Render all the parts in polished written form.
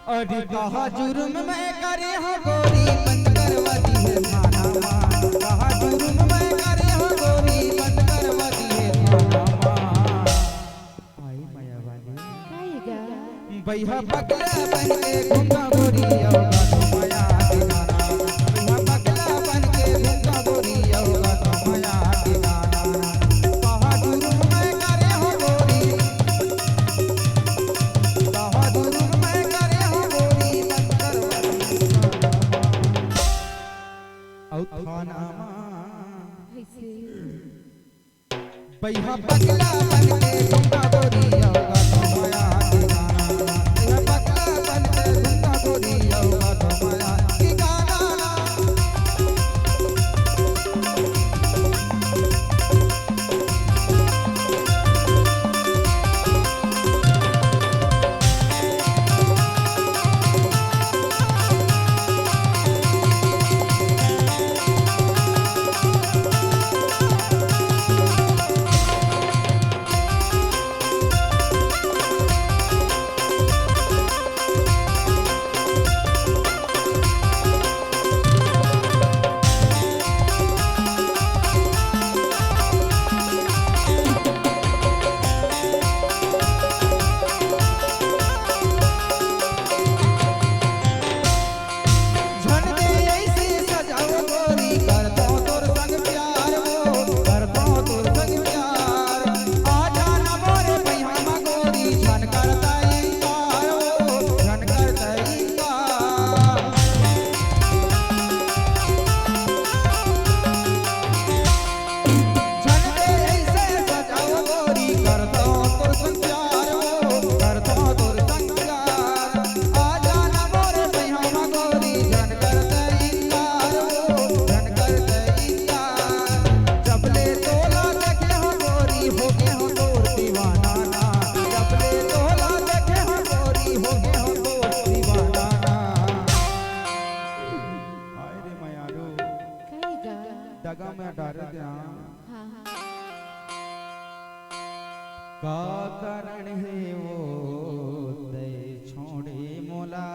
और कहा जुर्म मैं करे हो गोरी बंद करवा दी है थाना मां। कहा जुर्म मैं करे हो गोरी बंद करवा दी है थाना मां। आई माया वाली काईगा भैया पगला बन के घूंगा गोरी होगा तो माया ठिकाना। भैया पगला बन के घूंगा गोरी होगा तो माया ठिकाना। कहा जुर्म मैं करे हो गोरी कहा जुर्म मैं करे हो गोरी बंद करवा दी औ थाना मां। ऐसे भैया पगला बन के घूंगा गोरी होगा तो माया ठिकाना। भैया पगला बन के घूंगा गोरी होगा तो माया ठिकाना। दगा में डर गया हाँ का कारण है वो ते छोड़े मोला।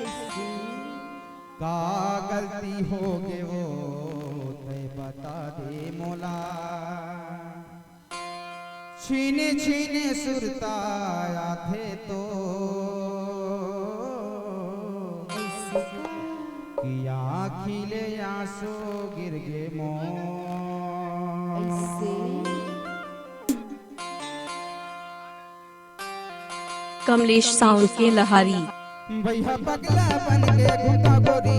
ऐसे का गलती हो गए वो ते बता दे मोला। छीने छीने सुरताया थे तो ऐसे किया खिले आंसू गिर गे मो। ऐसे कमलेश साउंड के लहारी। भैया पगला बन के घूमता गोरी